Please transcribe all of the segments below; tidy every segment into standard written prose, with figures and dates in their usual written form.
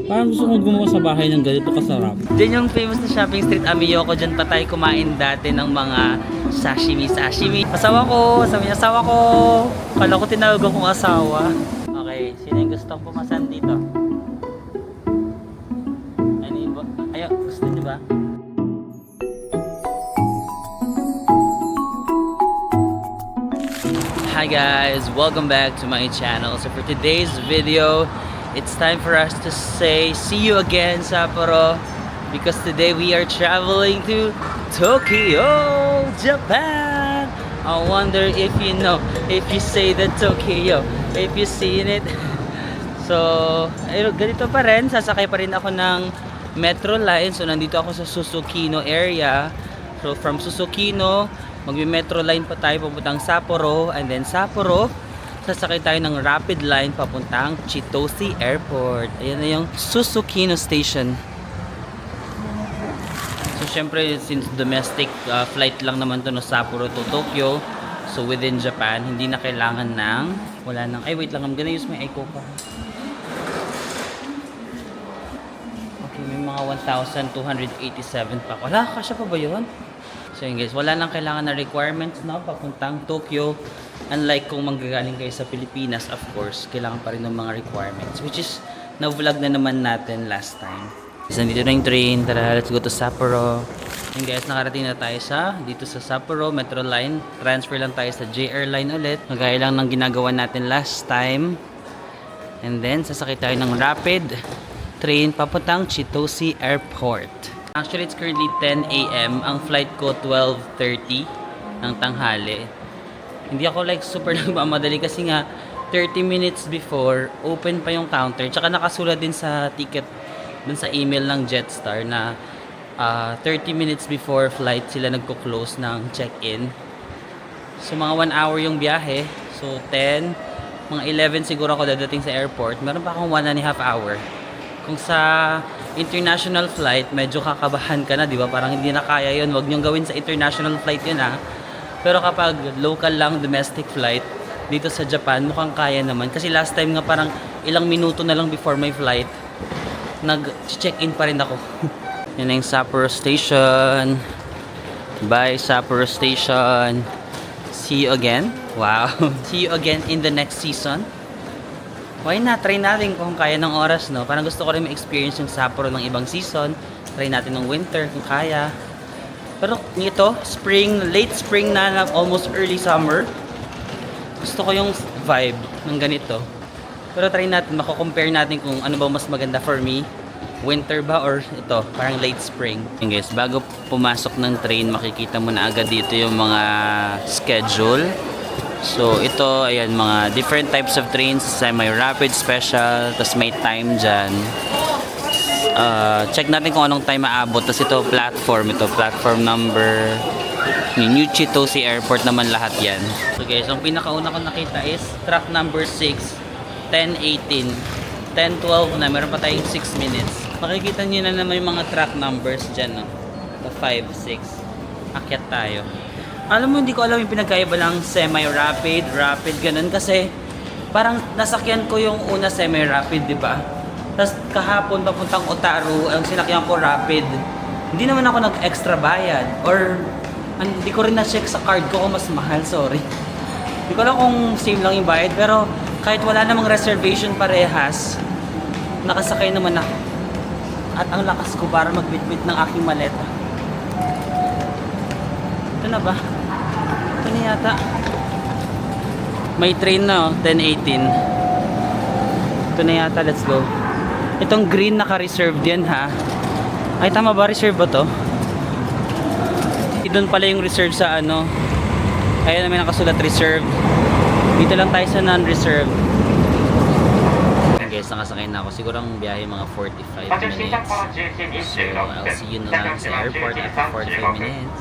Parang gusto kong gumawa sa bahay ng ganito kasarap. Diyan yung famous na shopping street Amiyoko. Diyan pa tayo kumain dati ng mga sashimi. Asawa ko! Sabi niya, asawa ko! Kala ko tinawag akong asawa. Okay, sino yung gustong pumasan dito? Ayaw, gusto niyo ba? Hi guys, welcome back to my channel. So for today's video, it's time for us to say see you again, Sapporo, because today we are traveling to Tokyo, Japan. I wonder if you know, if you say that Tokyo, if you seen it. So, ayun, ganito pa rin, sasakay pa rin ako ng Metro Line. So nandito ako sa Susukino area. So from Susukino, magme-Metro Line pa tayo papuntang Sapporo, and then Sapporo, sasakay tayo ng Rapid Line papuntang Chitose Airport. Ayan na yung Susukino Station. So syempre, since domestic flight lang naman to no Sapporo to Tokyo, so within Japan, hindi na kailangan ng, wala nang, ay wait lang, I'm gonna use my Icopa. Okay, may mga 1,287 pa. Wala, kasya pa ba yun? So yun guys, wala nang kailangan na requirements na papuntang Tokyo. Unlike kung manggagaling kayo sa Pilipinas, of course, kailangan pa rin ng mga requirements, which is na-vlog na naman natin last time. So nandito na yung train, tara, let's go to Sapporo. Yun guys, nakarating na tayo dito sa Sapporo Metro Line. Transfer lang tayo sa JR Line ulit. Magaya lang ng ginagawa natin last time. And then, sasakay tayo ng rapid train papuntang Chitose Airport. Actually, it's currently 10 AM. Ang flight ko, 12:30 ng tanghali. Hindi ako like super nagmamadali kasi nga 30 minutes before, open pa yung counter. Tsaka nakasulat din sa ticket, dun sa email ng Jetstar na 30 minutes before flight sila nagko-close ng check-in. So, mga 1 hour yung biyahe. So, 10, mga 11 siguro ako dadating sa airport. Meron pa akong 1.5 hour. Kung sa international flight, medyo kakabahan ka na, di ba? Parang hindi na kaya yun. Huwag niyong gawin sa international flight yun, ha? Pero kapag local lang, domestic flight, dito sa Japan, mukhang kaya naman. Kasi last time nga parang ilang minuto na lang before my flight, nag-check-in pa rin ako. Yan na yung Sapporo Station. Bye, Sapporo Station. See you again. Wow. See you again in the next season. Why not? Try natin kung kaya ng oras, no? Parang gusto ko rin ma-experience yung Sapporo ng ibang season. Try natin ng winter kung kaya. Pero ito, spring, late spring na, almost early summer. Gusto ko yung vibe ng ganito. Pero try natin, mako-compare natin kung ano ba mas maganda for me. Winter ba or ito, parang late spring. And guys, bago pumasok ng train, makikita mo na agad dito yung mga schedule. So ito, ayan, mga different types of trains, semi-rapid, special, tapos may time dyan. Check natin kung anong time maabot. Tapos ito, platform number, yung New Chitose Airport naman lahat yan. So guys, ang pinakauna ko nakita is track number 6, 10:18, 10:12 na, meron pa tayong 6 minutes. Makikita nyo na naman yung mga track numbers dyan, no? 5, 6, akyat tayo. Alam mo, hindi ko alam yung pinagkaiba ng semi-rapid, rapid, ganun. Kasi parang nasakyan ko yung una semi-rapid, di ba? Tapos kahapon papuntang Otaru, ang sinakyan ko rapid. Hindi naman ako nag-extra bayad. Or hindi ko rin na-check sa card ko kung mas mahal, sorry. Hindi ko alam kung same lang yung bayad. Pero kahit wala namang reservation parehas, nakasakay naman ako. At ang lakas ko para magbitbit ng aking maleta. Ito na ba? Ito na yata. May train na, 10:18. Ito na yata, let's go. Itong green naka-reserved yan, ha? Ay, tama ba? Reserve ba to? Doon pala yung reserve sa ano. Kaya naman nakasulat reserved. Dito lang tayo sa non-reserved. Guys, nakasakay na ako. Siguro ang biyahe mga 45 minutes. So, I'll see you na lang sa airport after 45 minutes.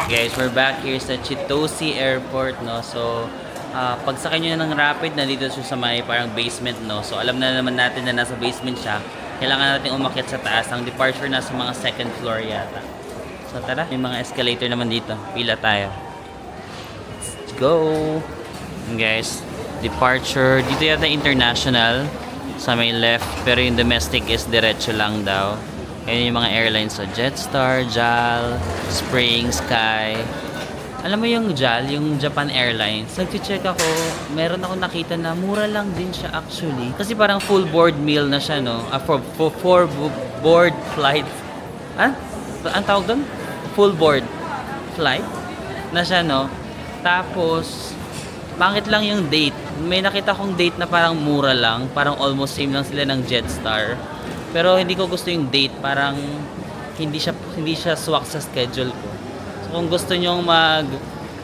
Guys, we're back here sa Chitose Airport, no? So, pagsakay nyo na ng rapid, nandito siya sa may parang basement, no? So, alam na naman natin na nasa basement siya. Kailangan natin umakyat sa taas. Ang departure nasa mga second floor yata. So, tara. May mga escalator naman dito. Pila tayo. Let's go! And guys, departure. Dito yata international. sa may left. Pero yung domestic is diretso lang daw. Ayun yung mga airlines. So, Jetstar, JAL, Spring, Sky. Alam mo yung JAL, yung Japan Airlines, nag-check ako, meron ako nakita na mura lang din siya actually. Kasi parang full board meal na siya, no? For board flight. Ah? Ang tawag doon? Full board flight na siya, no? Tapos, pangit lang yung date. May nakita kong date na parang mura lang. Parang almost same lang sila ng Jetstar. Pero hindi ko gusto yung date. Parang hindi siya swak sa schedule ko. Kung gusto nyo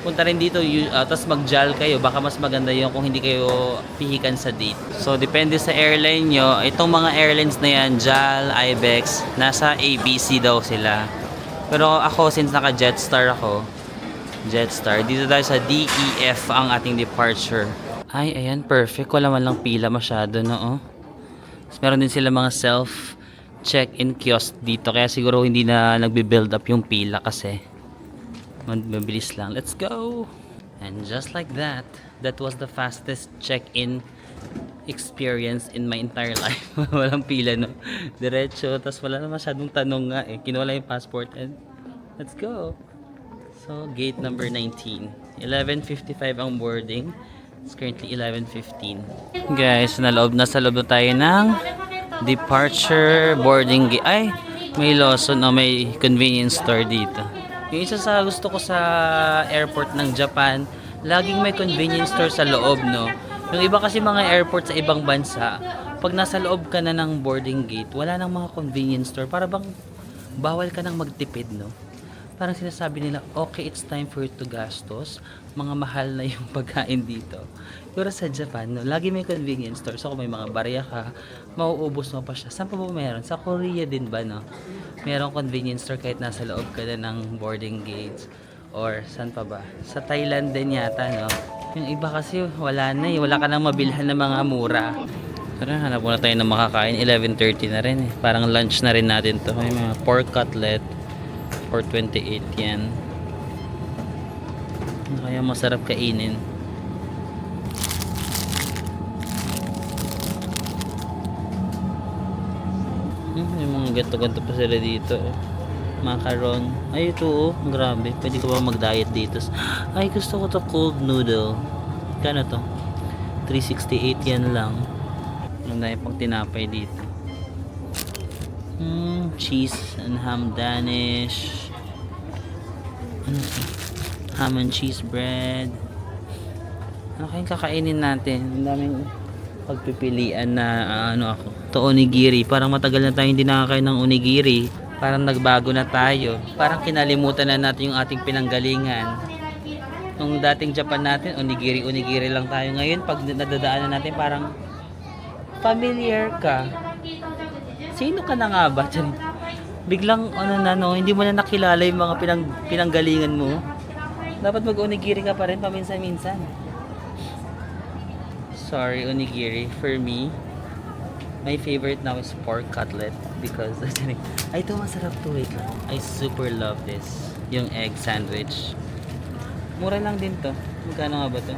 punta rin dito, tapos mag-JAL kayo, baka mas maganda yun kung hindi kayo pihikan sa date. So, depende sa airline nyo. Itong mga airlines na yan, JAL, Ibex, nasa ABC daw sila. Pero ako, since naka-Jetstar ako, Jetstar, dito tayo sa DEF ang ating departure. Ay, ayan, perfect. Wala man lang pila masyado, no? Meron din sila mga self-check-in kiosk dito. Kaya siguro hindi na nagbe-build up yung pila kasi mabilis lang. Let's go! And just like that, that was the fastest check-in experience in my entire life. Walang pila, no? Diretso, tas wala na masyadong tanong nga eh. Kinuha lang yung passport and let's go! So, gate number 19. 11:55 ang boarding. It's currently 11:15. Guys, nasa loob na tayo ng departure boarding gate. Ay, may Lawson o may convenience store dito. Yung isa sa gusto ko sa airport ng Japan, laging may convenience store sa loob, no? Yung iba kasi mga airport sa ibang bansa, pag nasa loob ka na ng boarding gate, wala nang mga convenience store. Para bang bawal ka nang magtipid, no? Parang sinasabi nila, okay, it's time for you to gastos. Mga mahal na yung pagkain dito. Pero sa Japan, no, lagi may convenience store. So kung may mga barya ka, mauubos mo pa siya. Saan pa ba meron? Sa Korea din ba, no? Merong convenience store kahit nasa loob ka na ng boarding gates. Or saan pa ba? Sa Thailand din yata, no? Yung iba kasi wala na eh. Wala ka nang mabilhan ng mga mura. Tara, hanap muna tayo ng makakain. 11:30 na rin eh. Parang lunch na rin natin to. May mga pork cutlet. 428 yan. Kaya masarap kainin. May mga ganto-ganto pa sila dito. Macaron. Ay, ito oh. Grabe. Pwede ko ba mag-diet dito? Ay, gusto ko to cold noodle. Kano to? 368 yan lang. Ang dahil pang tinapay dito. Cheese and ham Danish. Ano to? Ham and cheese bread. Ano kayong kakainin natin? Ang daming pagpipilian na ano ako. To onigiri. Parang matagal na tayo hindi nakakain ng onigiri. Parang nagbago na tayo. Parang kinalimutan na natin yung ating pinanggalingan. Nung dating Japan natin, onigiri lang tayo. Ngayon, pag nadadaanan natin, parang familiar ka. Sino ka na nga ba? Biglang hindi mo na nakilala yung mga pinanggalingan mo. Dapat mag-onigiri ka pa rin paminsan-minsan. Sorry, onigiri. For me, my favorite now is pork cutlet because ay, ito masarap to. Wait lang. I super love this. Yung egg sandwich. Mura lang din to. Magkano nga ba to?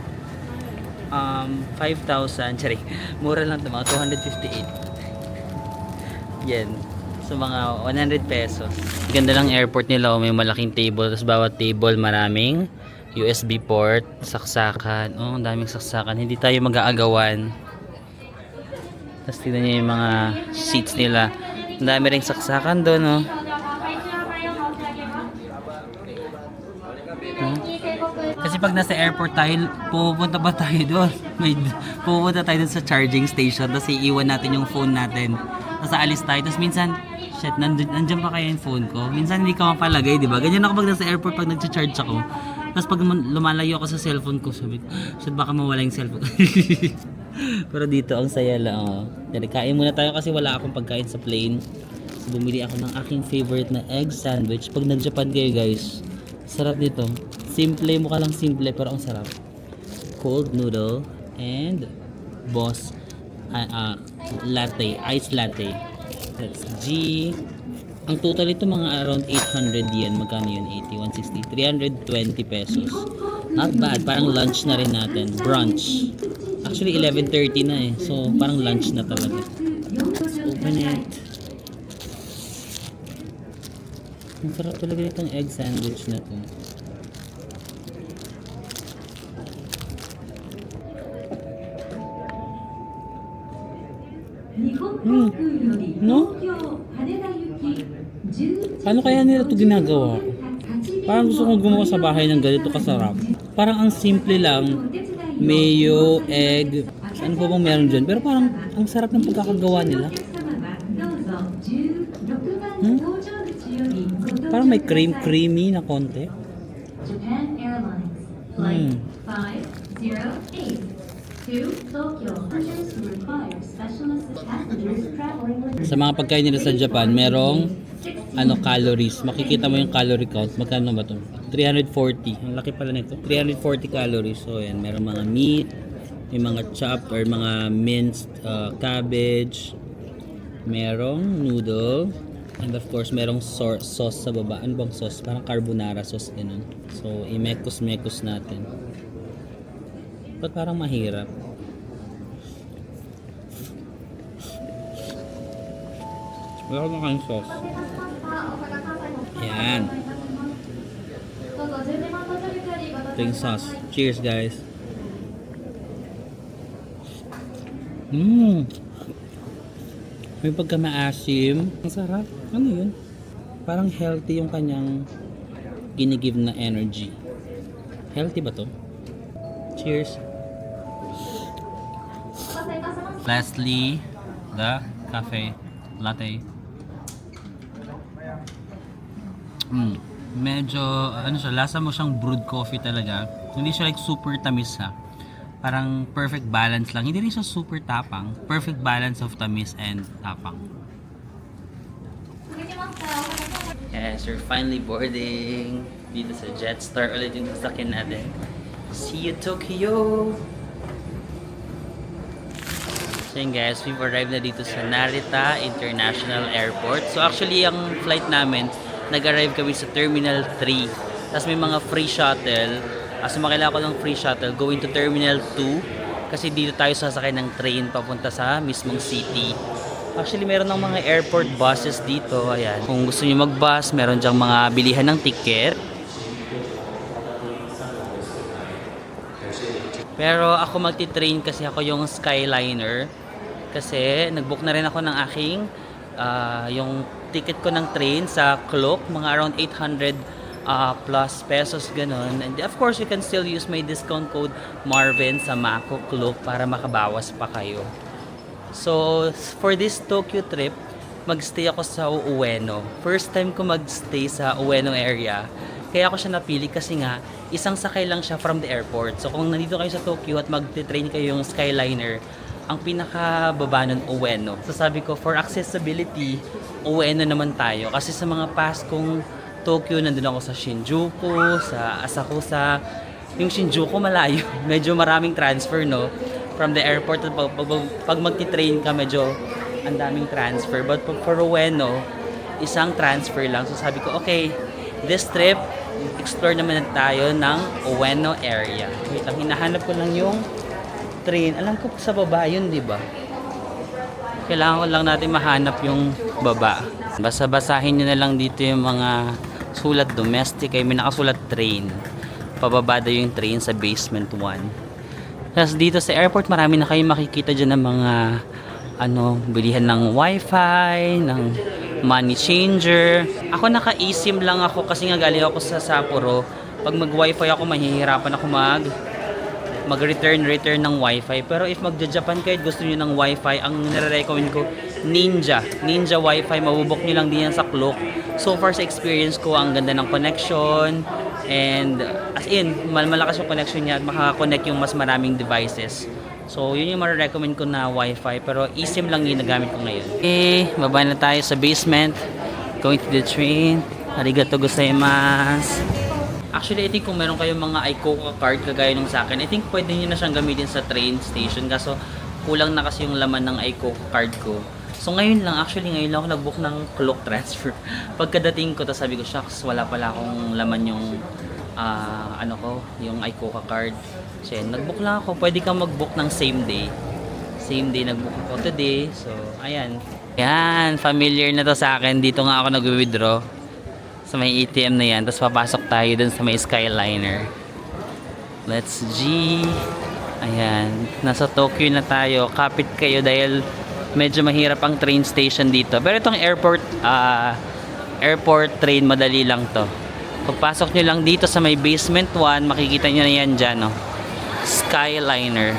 5,000. Sorry. Mura lang to. Mga 258. Yan. So mga 100 pesos. Ganda lang airport nila. May malaking table. Tapos bawat table maraming USB port, saksakan. Oh, ang daming saksakan. Hindi tayo mag-aagawan. Tapos tignan nyo yung mga seats nila. Ang dami ring saksakan doon, oh. Kasi pag nasa airport tayo, pupunta ba tayo doon? Pupunta tayo doon sa charging station. Tapos iiwan natin yung phone natin. Tapos alis tayo. Tapos minsan, shit, nandiyan pa kaya yung phone ko. Minsan hindi ka mapalagay, di ba? Ganyan ako pag nasa airport pag nag-charge ako. Tapos pag lumalayo ako sa cellphone ko, sabi ko, shit, baka mawala yung cellphone. Pero dito, ang saya lang. Oh. Kain muna tayo kasi wala akong pagkain sa plane. So, bumili ako ng aking favorite na egg sandwich. Pag nag-Japan kayo, guys, sarap nito. Simple, mukha lang simple, pero ang sarap. Cold noodle and boss latte, iced latte. That's G. Ang total ito mga around 800 yen. Magkano yun? 80, 160, 320 pesos. Not bad. Parang lunch na rin natin. Brunch. Actually, 11:30 na eh. So, parang lunch na talaga. Let's open it. Ang sarap talaga itong egg sandwich na to. No? Paano kaya nila ito ginagawa? Parang gusto kong gumawa sa bahay ng ganito kasarap. Parang ang simple lang. Mayo, egg, ano pa bang meron dyan? Pero parang ang sarap ng pagkakagawa nila. Parang may creamy na konti. Japan Airlines Flight 508 to Tokyo. Passengers who require special assistance. Passengers traveling with Sa mga pagkain nila sa Japan, merong calories. Makikita mo yung calorie count. Magkano ba ito? 340. Ang laki pala nito. 340 calories. So, yan. Merong mga meat, may mga chopped or mga minced cabbage. Merong noodle. And of course, merong sauce sa baba. Ano bang sauce? Parang carbonara sauce. Ganun. So, i-mekos-mekos natin. Ba't parang mahirap? Wala ko na kayong sauce. Yan. Ito yung sauce. Cheers, guys. May pagka-maasim. Ang sarap. Ano yun? Parang healthy yung kanyang ginigive na energy. Healthy ba to? Cheers. Lastly, the cafe latte. Medyo, ano siya, lasa mo siyang brewed coffee talaga. Hindi siya like super tamis ha. Parang perfect balance lang. Hindi rin siya super tapang. Perfect balance of tamis and tapang. Yes, we're finally boarding dito sa Jetstar ulit yung sasakyan natin. See you, Tokyo! So yun guys, we've arrived na dito sa Narita International Airport. So actually, ang flight namin, nag-arrive kami sa Terminal 3. Tapos may mga free shuttle. Sumakay ako ng free shuttle going to Terminal 2. Kasi dito tayo sasakay ng train papunta sa mismong city. Actually, meron ng mga airport buses dito. Ayan. Kung gusto niyo mag-bus, meron dyang mga bilihan ng ticket. Pero ako magti-train kasi ako yung Skyliner. Kasi nag-book na rin ako ng aking yung ticket ko ng train sa Klook, mga around 800 plus pesos ganun. And of course, you can still use my discount code Marvin sa Mako Klook para makabawas pa kayo. So, for this Tokyo trip, magstay ako sa Ueno. First time ko magstay sa Ueno area. Kaya ako siya napili kasi nga, isang sakay lang siya from the airport. So, kung nandito kayo sa Tokyo at magte-train kayo yung Skyliner, ang pinakababa nun, Ueno. So, sabi ko, for accessibility, Ueno naman tayo. Kasi sa mga past kong Tokyo, nandun ako sa Shinjuku, sa Asakusa. Yung Shinjuku malayo. Medyo maraming transfer, no? From the airport, pag magti-train ka, medyo ang daming transfer. But for Ueno, isang transfer lang. So sabi ko, okay, this trip, explore naman tayo ng Ueno area. Wait lang, hinahanap ko lang yung train. Alam ko sa baba yun, di ba? Kailangan ko lang natin mahanap yung baba. Basa-basahin nyo na lang dito yung mga sulat domestic. Ay may nakasulat train. Pababa daw yung train sa basement 1. Tapos dito sa airport, marami na kayong makikita dyan ng mga bilihan ng wifi, ng money changer. Ako naka-eSIM lang ako kasi nga galing ako sa Sapporo. Pag mag-wifi ako, mahihirapan ako mag-return ng wifi. Pero if magja-Japan kayo, gusto niyo ng wifi, ang nire-recommend ko, Ninja wifi. Mabubok niyo lang din yan sa Klook. So far sa experience ko, ang ganda ng connection. And as in, malakas yung connection niya at makaka-connect yung mas maraming devices. So, yun yung ma-recommend ko na wifi. Pero eSIM lang yung nagamit ko ngayon. Okay, baba na tayo sa basement. Going to the train. Arigato gozaimasu. Actually, I think kung meron kayong mga iCoca card kagaya nung sa akin, I think pwede nyo na siyang gamitin sa train station. Kaso, kulang na kasi yung laman ng iCoca card ko. So ngayon lang ako nag-book ng Klook transfer. Pagkadating ko, tapos sabi ko, shucks, wala pala akong laman yung yung iCoca card. So yun, nag-book lang ako. Pwede kang mag-book ng same day. Same day nag-book ako today. So, ayan. Yan, familiar na to sa akin. Dito nga ako nag-withdraw. Sa may ATM na yan. Tapos papasok tayo dun sa may Skyliner. Let's G. Ayan. Nasa Tokyo na tayo. Kapit kayo dahil medyo mahirap ang train station dito. Pero itong airport train, madali lang to. Pagpasok nyo lang dito sa may basement 1, makikita nyo na yan dyan, no? Skyliner.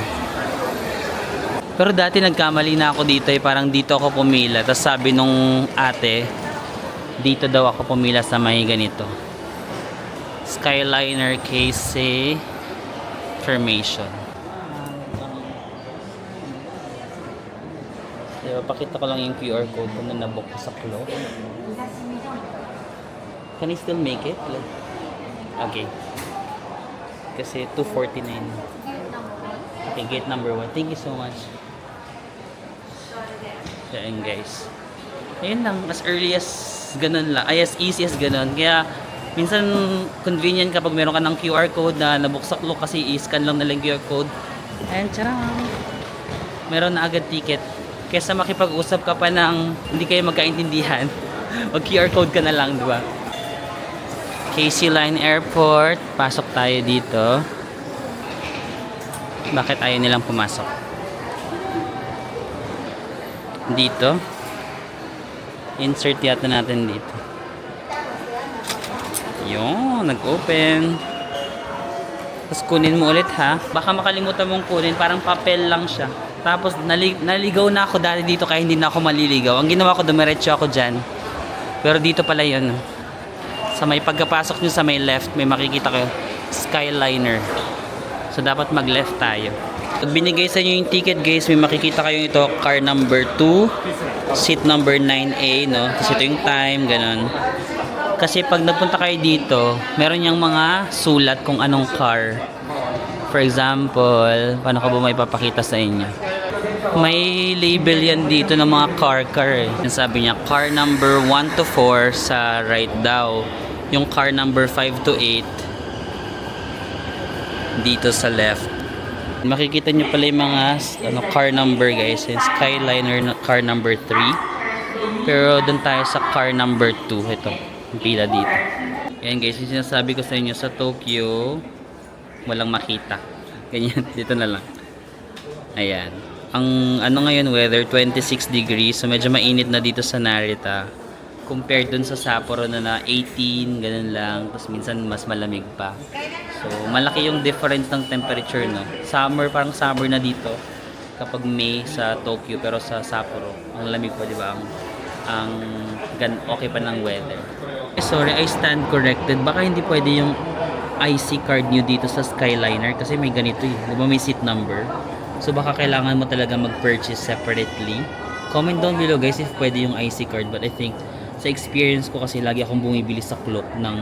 Pero dati nagkamali na ako dito parang dito ako pumila. Tapos sabi nung ate, dito daw ako pumila sa may ganito. Skyliner Keisei Formation. Diba, pakita ko lang yung QR code kung nabook ko sa Klo. Can I still make it? Okay. Kasi 249. Okay, gate number 1. Thank you so much. So, ayun guys. Ayun lang, as early as ganun lang. Ay, as easy as ganun. Kaya, minsan convenient kapag meron ka ng QR code na nabuksak lo kasi i-scan lang nila yung QR code. And charang! Meron na agad ticket. Kesa makipag-usap ka pa ng hindi kayo magkaintindihan. Mag QR code ka na lang, di ba? KC Line Airport. Pasok tayo dito. Bakit ayaw nilang pumasok? Dito. Insert yata natin dito. Yun, nag-open. Tapos kunin mo ulit ha. Baka makalimutan mong kunin. Parang papel lang siya. Tapos naligaw na ako dati dito kaya hindi na ako maliligaw. Ang ginawa ko, dumiretso ako dyan. Pero dito pala yun. Sa may pagkapasok nyo sa may left, may makikita kayo. Skyliner. So, dapat mag-left tayo. Pag binigay sa inyo yung ticket, guys, may makikita kayo ito, car number 2, seat number 9A, no? Tapos ito yung time, ganun. Kasi pag nagpunta kayo dito, meron niyang mga sulat kung anong car. For example, paano ko ba may papakita sa inyo? May label yan dito ng mga car eh. Sabi niya, car number 1 to 4 sa right daw. Yung car number 5 to 8 dito sa left. Makikita nyo pala yung mga car number guys. Yung Skyliner car number 3. Pero dun tayo sa car number 2. Ito, yung pila dito. Ayan guys, yung sinasabi ko sa inyo sa Tokyo, walang makita. Ganyan, dito na lang. Ayan. Ang ano ngayon weather, 26 degrees. So medyo mainit na dito sa Narita. Compared dun sa Sapporo na 18, ganun lang. Tapos minsan mas malamig pa. So, malaki yung difference ng temperature, no? Summer, parang summer na dito kapag May sa Tokyo, pero sa Sapporo, ang lamig pa, di ba? Okay pa ng weather. Sorry, I stand corrected. Baka hindi pwede yung IC card nyo dito sa Skyliner kasi may ganito eh. Di ba may seat number? So, baka kailangan mo talaga mag-purchase separately. Comment down below guys if pwede yung IC card, but I think sa experience ko kasi lagi akong bumibili sa Klook ng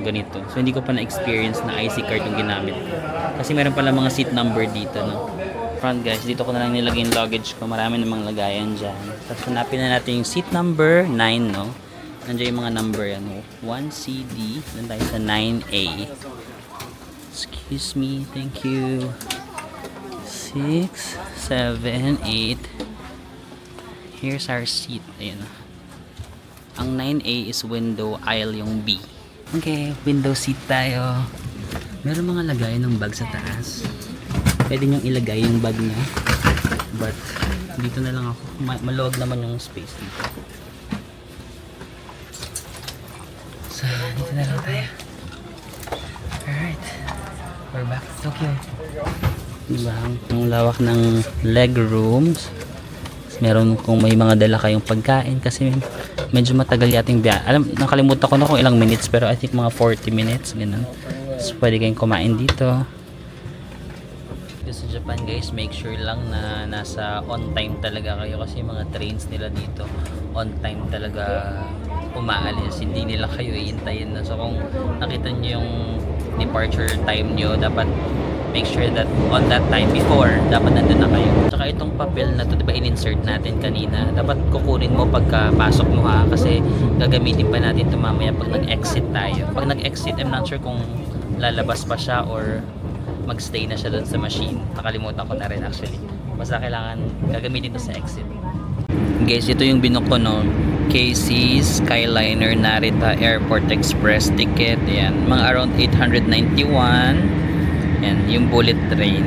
ganito. So hindi ko pa na-experience na IC card yung ginamit ko. Kasi meron pala mga seat number dito, no? Front guys, dito ko na lang nilagay yung luggage ko. Marami namang lagayan dyan. Tapos hanapin na natin yung seat number 9, no? Nandiyan yung mga number yan, no? 1CD. Doon tayo sa 9A. Excuse me, thank you. 6, 7, 8. Here's our seat. Ayan. Ang 9A is window, aisle yung B. Okay, window seat tayo. Meron mga lagayan ng bag sa taas. Pwede niyong ilagay yung bag niya. But, dito na lang ako. Maluwag naman yung space dito. So, dito na lang tayo. Alright. We're back to Tokyo. Diba? Ang lawak ng leg rooms. Meron kung may mga dala kayong pagkain kasi medyo matagal yating biyahe. Nakalimutan ko na kung ilang minutes pero I think mga 40 minutes ganun. So pwede kayong kumain dito. Dito sa Japan guys, make sure lang na nasa on time talaga kayo kasi mga trains nila dito on time talaga umaalis. Hindi nila kayo iintayin na. So kung nakita nyo yung departure time nyo, dapat make sure that on that time before, dapat nandun na kayo. Tsaka itong papel na to, diba in-insert natin kanina, dapat kukunin mo pagka-pasok mo ha, kasi gagamitin pa natin ito mamaya pag nag-exit tayo. Pag nag-exit, I'm not sure kung lalabas pa siya or magstay na siya doon sa machine. Nakalimutan ko na rin actually. Basta kailangan gagamitin to sa exit. Guys, ito yung binook ko, no? KC Skyliner Narita Airport Express ticket. Ayan, mga around 891. Ayan, yung bullet train.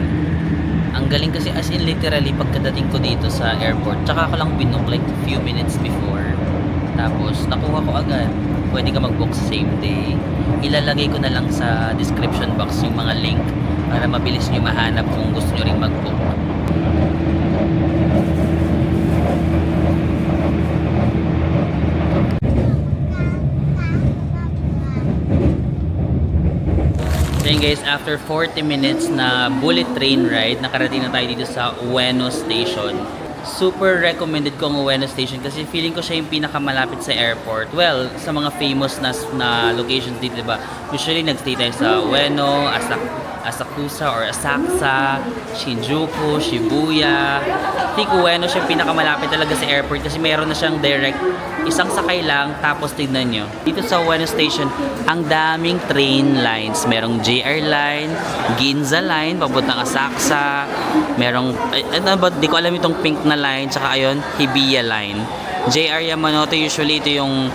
Ang galing kasi, as in literally pagkadating ko dito sa airport, tsaka ko lang binook like few minutes before. Tapos nakuha ko agad. Pwede ka mag-book same day. Ilalagay ko na lang sa description box yung mga link para mabilis nyo mahanap kung gusto nyo ring mag-book. So yun guys, after 40 minutes na bullet train ride, nakarating na tayo dito sa Ueno Station. Super recommended ko ang Ueno Station kasi feeling ko siya yung pinakamalapit sa airport. Well, sa mga famous na locations dito, diba? Usually nagstay tayo sa Ueno, Asakusa or Asakusa, Shinjuku, Shibuya. I think Ueno siya yung pinakamalapit talaga sa airport kasi mayroon na siyang direct isang sakay lang. Tapos tignan nyo, dito sa Ueno Station, ang daming train lines. Merong JR line, Ginza line, papuntang Asakusa. Merong, di ko alam itong pink na line, tsaka ayun, Hibiya line. JR Yamanote, usually ito yung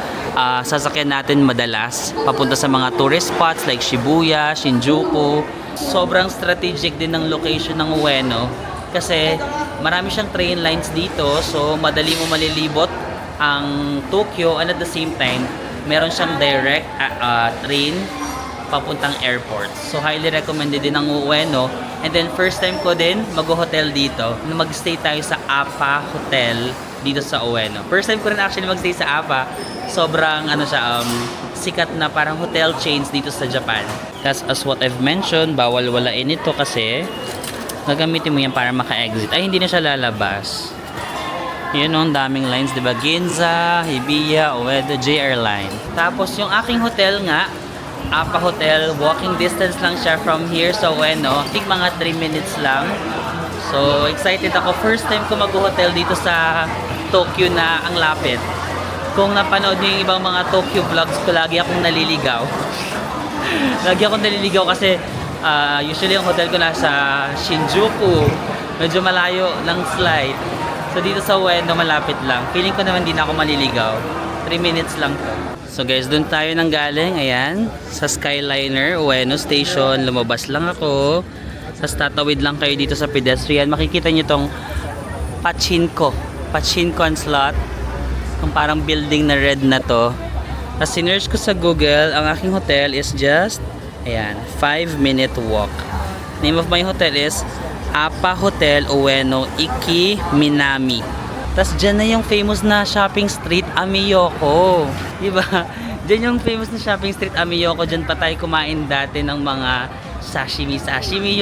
sasakyan natin madalas papunta sa mga tourist spots like Shibuya, Shinjuku. Sobrang strategic din ng location ng Ueno kasi marami siyang train lines dito, so madali mo malilibot ang Tokyo, and at the same time meron siyang direct train papuntang airport. So highly recommended din ang Ueno. And then first time ko din mag-hotel dito. Mag-stay tayo sa APA Hotel dito sa Ueno. First time ko rin actually mag-stay sa APA. Sobrang ano siya, sikat na parang hotel chains dito sa Japan. That's as what I've mentioned, bawal walain ito kasi gagamitin mo yan para maka-exit. Ay, hindi na siya lalabas. Yun, ang daming lines, diba? Ginza, Hibiya, Uedo, JR line. Tapos yung aking hotel nga, APA Hotel, walking distance lang siya from here sa Ueno. I think mga 3 minutes lang. So, excited ako. First time ko mag-hotel dito sa Tokyo na ang lapit. Kung napanood niyo yung ibang mga Tokyo vlogs ko, lagi akong naliligaw. Lagi akong naliligaw kasi usually ang hotel ko nasa Shinjuku. Medyo malayo ng flight. So, dito sa Ueno, malapit lang. Feeling ko naman di na ako maliligaw. 3 minutes lang to. So guys, dun tayo nang galing, ayan, sa Skyliner, Ueno Station. Lumabas lang ako. Tapos tatawid lang kayo dito sa pedestrian. Makikita nyo tong Pachinko slot. Yung parang building na red na to. Tapos sinerge ko sa Google, ang aking hotel is just, ayan, 5-minute walk. Name of my hotel is APA Hotel Ueno Iki Minami. Tapos dyan na yung famous na shopping street Amiyoko. Diba? Dyan yung famous na shopping street Amiyoko. Dyan pa tayo kumain dati ng mga sashimi.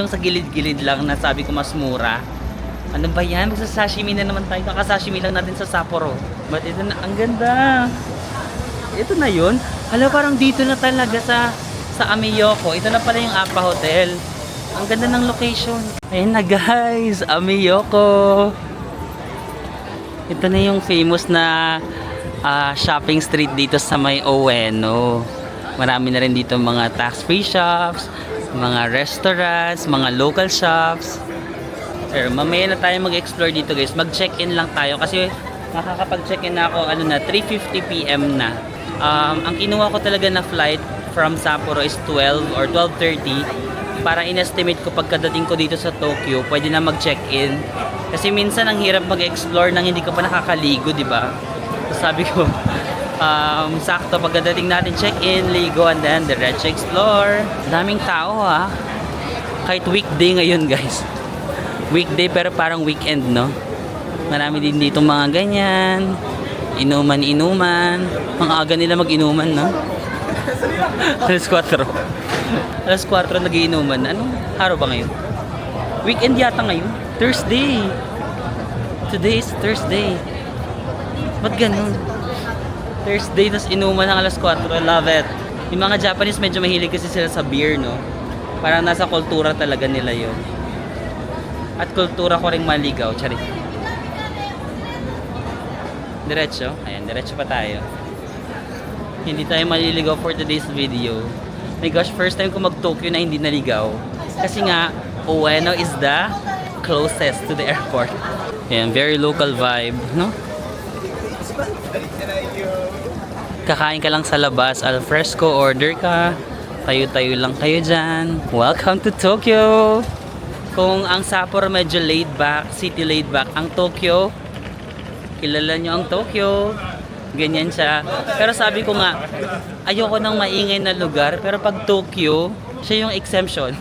Yung sa gilid-gilid lang na sabi ko mas mura. Ano ba yan? Magsa-sashimi na naman tayo. Kakasashimi lang natin sa Sapporo. But ito na, ang ganda. Ito na yun. Hala, parang dito na talaga sa Amiyoko. Ito na pala yung APA Hotel. Ang ganda ng location. Ayun na guys, Amiyoko. Ito na yung famous na shopping street dito sa may Ueno. Marami na rin dito mga tax-free shops, mga restaurants, mga local shops. Pero mamaya na tayo mag-explore dito guys. Mag-check-in lang tayo kasi nakakapag-check-in na ako 3:50 PM na. Ang kinuha ko talaga na flight from Sapporo is 12 or 12:30. Para in-estimate ko pagkadating ko dito sa Tokyo, pwede na mag-check-in. Kasi minsan ang hirap mag-explore nang hindi ka pa nakakaligo, di ba? So sabi ko, sakto pagkadating natin check-in, ligo, and then diretso explore. Daming tao ha. Kahit weekday ngayon guys. Weekday pero parang weekend, no? Marami din dito mga ganyan. Inuman-inuman. Ang aga nila mag-inuman, no? Alas 4. Alas 4 nagiinuman. Anong araw ba ngayon? Weekend yata ngayon. Thursday. Today is Thursday. Ba't ganun? Thursday, tas inuman ng alas 4. I love it. Yung mga Japanese medyo mahilig kasi sila sa beer, no? Parang nasa kultura talaga nila yun. At kultura ko ring maligaw. Charit. Diretso. Ayan, diretso pa tayo. Hindi tayo maliligaw for today's video. My gosh, first time ko mag-Tokyo na hindi naligaw. Kasi nga, Ueno is the closest to the airport. Ayan, very local vibe, no? Kakain ka lang sa labas, al fresco, order ka. Tayo-tayo lang kayo dyan. Welcome to Tokyo! Kung ang Sapporo medyo laid back, city laid back, ang Tokyo, kilala nyo ang Tokyo. Ganyan siya. Pero sabi ko nga, ayoko ng maingay na lugar, pero pag Tokyo, siya yung exemption.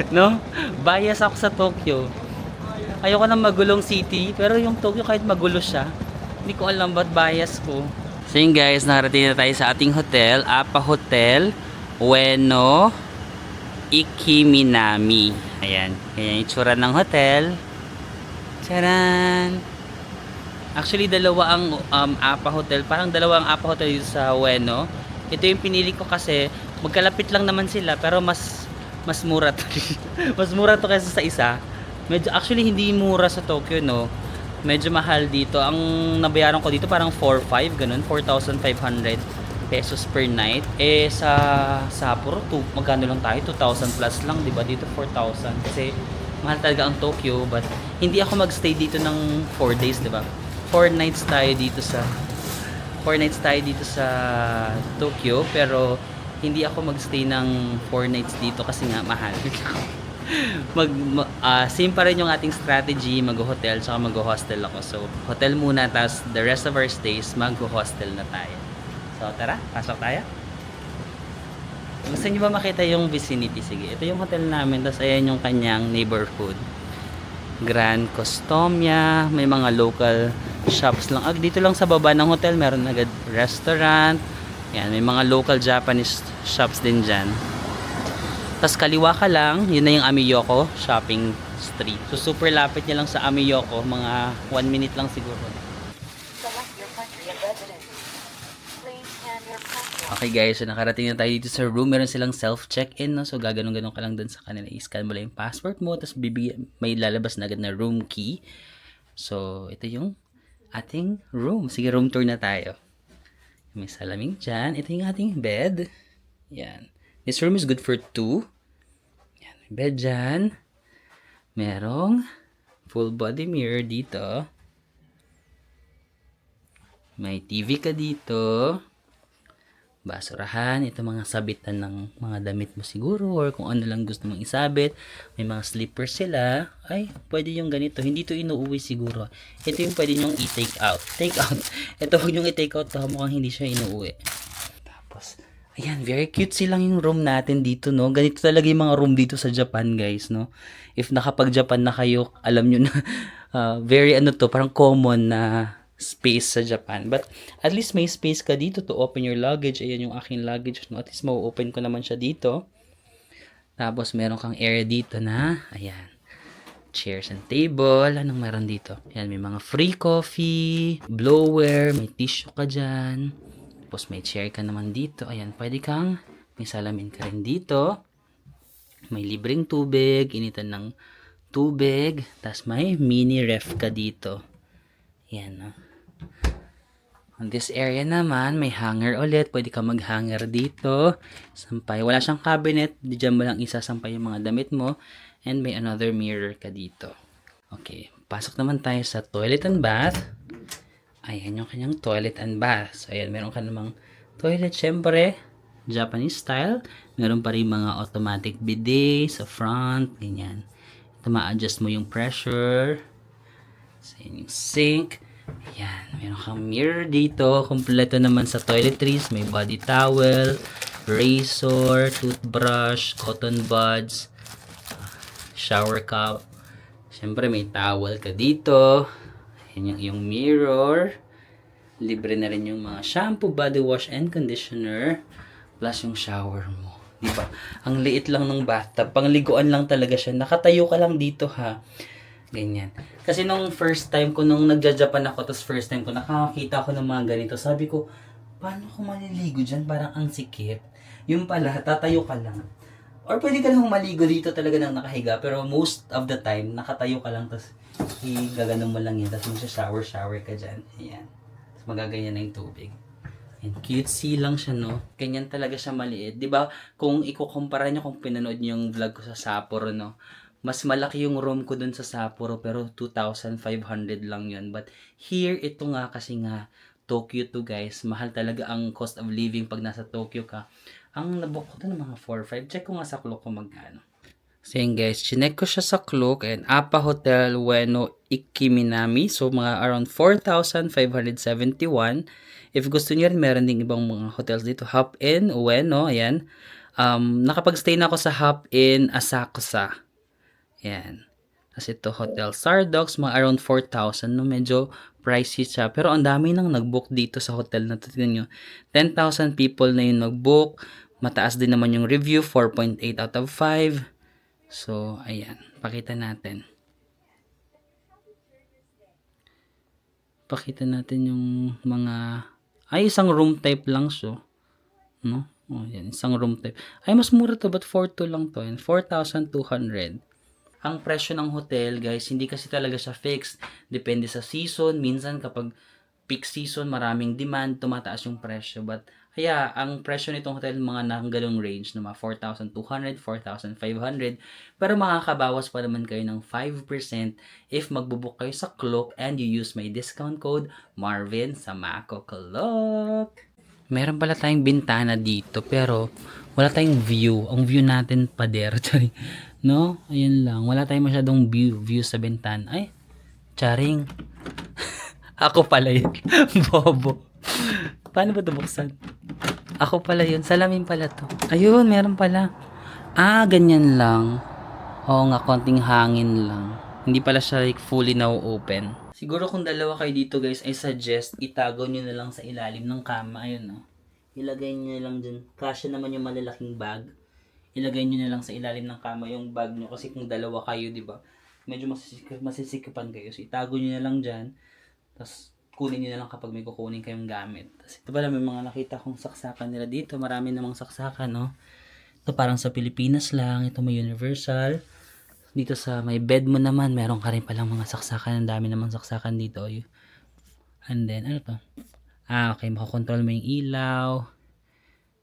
No? Bias ako sa Tokyo. Ayoko ng magulong city, pero yung Tokyo kahit magulo siya, hindi ko alam ba't bias ko. So yun guys, nakarating na tayo sa ating hotel, Apa Hotel Ueno Ikiminami. Ayan, ganyan yung itsura ng hotel. Charan! Actually, dalawa ang Apa Hotel. Parang dalawa ang Apa Hotel dito sa Ueno. Ito yung pinili ko kasi magkalapit lang naman sila, pero mas mura to. Mas mura to kaysa sa isa. Medyo, actually, hindi mura sa Tokyo, no? Medyo mahal dito. Ang nabayaran ko dito parang 4,500, ganun. 4,500 pesos per night. Eh, sa Sapporo, magkano lang tayo? 2,000 plus lang, di ba? Dito 4,000. Kasi, mahal talaga ang Tokyo. But, hindi ako magstay dito ng 4 days, di ba? 4 nights tayo dito sa Tokyo. Pero, hindi ako magstay ng 4 nights dito kasi nga, mahal. Same pa rin yung ating strategy, mag-hotel tsaka mag-hostel ako. So, hotel muna, tapos the rest of our stays, mag-hostel na tayo. So, tara, pasok tayo. Gusto nyo ba makita yung vicinity? Sige, ito yung hotel namin, tapos ayan yung kanyang neighborhood. Grand Costomia, may mga local shops lang. Dito lang sa baba ng hotel, meron agad restaurant. Yan, may mga local Japanese shops din dyan. Tapos kaliwa ka lang, yun na yung Amiyoko Shopping Street. So super lapit niya lang sa Amiyoko, mga 1 minute lang siguro. Select your country and residence. Please scan your passport. Okay guys, so nakarating na tayo dito sa room. Meron silang self-check-in, no? So gaganon-ganon ka lang dun sa kanila. I-scan mo lang yung passport mo, tapos may lalabas na agad na room key. So ito yung ating room. Sige, room tour na tayo. May salamin dyan. Ito yung ating bed. Yan. This room is good for 2. Yan, may bed dyan. Merong full body mirror dito. May TV ka dito. Basurahan. Ito mga sabitan ng mga damit mo siguro or kung ano lang gusto mong isabit. May mga slippers sila. Ay, pwede yung ganito. Hindi to inuuwi siguro. Ito yung pwede nyong i-take out. Take out. Ito huwag nyong i-take out. Mukhang hindi siya inuuwi. Tapos, ayan, very cute silang yung room natin dito, no? Ganito talaga yung mga room dito sa Japan, guys, no? If nakapag-Japan na kayo, alam nyo na, very parang common na space sa Japan. But, at least may space ka dito to open your luggage. Ayan yung aking luggage, no? At least ma-open ko naman siya dito. Tapos, meron kang area dito na, ayan, chairs and table. Anong meron dito? Ayan, may mga free coffee, blower, may tissue ka dyan. Tapos may chair ka naman dito. Ayan, pwede kang, may salamin ka rin dito. May libreng tubig, initan ng tubig. Tapos may mini ref ka dito. Ayan, no? On this area naman, may hanger ulit. Pwede ka mag-hanger dito. Sampay. Wala siyang cabinet. Diyan mo lang isasampay yung mga damit mo. And may another mirror ka dito. Okay, pasok naman tayo sa toilet and bath. Ayan yung kanyang toilet and bath. So, ayan, meron ka namang toilet, syempre, Japanese style. Meron pa rin mga automatic bidet sa front, ganyan. Ito, ma-adjust mo yung pressure. So, ayan yung sink. Ayan, meron kang mirror dito. Kompleto naman sa toiletries. May body towel, razor, toothbrush, cotton buds, shower cup. Syempre, may towel ka dito. Yan yung mirror. Libre na rin yung mga shampoo, body wash, and conditioner. Plus yung shower mo. Diba? Ang liit lang ng bathtub. Pangliguan lang talaga siya. Nakatayo ka lang dito, ha. Ganyan. Kasi nung first time ko, nung nagja-Japan ako, tapos first time ko, nakakita ko ng mga ganito. Sabi ko, paano ko maliligo dyan? Parang ang sikip. Yung pala, tatayo ka lang. Or pwede ka lang maligo dito talaga nang nakahiga. Pero most of the time, nakatayo ka lang, tapos gaganon mo lang yan. Tapos mag-shower ka dyan. Ayan. Tapos magaganyan na yung tubig. And cutesy lang siya, no? Ganyan talaga siya maliit. 'Di ba? Kung ikukumpara niyo kung pinanood niyo yung vlog ko sa Sapporo, no? Mas malaki yung room ko dun sa Sapporo pero 2,500 lang yun. But here, ito nga kasi nga Tokyo to guys. Mahal talaga ang cost of living pag nasa Tokyo ka. Ang nabook ko dun mga 4-5. Check ko nga sa clock ko magkano. So yun guys, chinek ko siya sa Klook and Appa Hotel Ueno Ikiminami. So mga around 4,571. If gusto niyo rin, meron ding ibang mga hotels dito. Hop Inn Ueno, ayan. Nakapag-stay na ako sa Hop Inn Asakusa. Ayan. Tapos ito Hotel Sardox, mga around 4,000. No? Medyo pricey siya. Pero ang dami nang nag-book dito sa hotel na to. Tignan nyo. 10,000 people na yung nag-book. Mataas din naman yung review, 4.8 out of 5. So, ayan. Pakita natin. Pakita natin yung mga... Ay, isang room type lang siya. No? Oh, yan. Isang room type. Ay, mas mura to. But 4,200 lang to. 4,200. Ang presyo ng hotel, guys, hindi kasi talaga siya fixed. Depende sa season. Minsan, kapag peak season, maraming demand, tumataas yung presyo. But, kaya, ang presyo nitong hotel, mga nanggalong range na mga 4,200, 4,500. Pero makakabawas pa naman kayo ng 5% if magbubook kayo sa Klook and you use my discount code Marvin sa Mako Klook. Meron pala tayong bintana dito, pero wala tayong view. Ang view natin pader. No? Ayun lang. Wala tayong masyadong view sa bintana. Ay, charing. Ako pala yun. Bobo. Paano ba ito buksan? Ako pala yun. Salamin pala to. Ayun, meron pala. Ah, ganyan lang. Oo nga, konting hangin lang. Hindi pala siya like fully now open. Siguro kung dalawa kayo dito guys, I suggest itago nyo na lang sa ilalim ng kama. Ayun no. Ilagay nyo na lang dun. Kasya naman yung malalaking bag. Ilagay nyo na lang sa ilalim ng kama yung bag nyo. Kasi kung dalawa kayo, di ba? Medyo masisikapan kayo. So itago nyo na lang dyan. Tapos kunin nyo na lang kapag may kukunin kayong gamit. Tapos ito pala may mga nakita kong saksakan nila dito. Marami namang saksakan, no? Ito parang sa Pilipinas lang. Ito may universal. Dito sa may bed mo naman, meron ka rin palang mga saksakan. Ang dami namang saksakan dito. And then, ano to? Ah, okay. Makakontrol mo yung ilaw.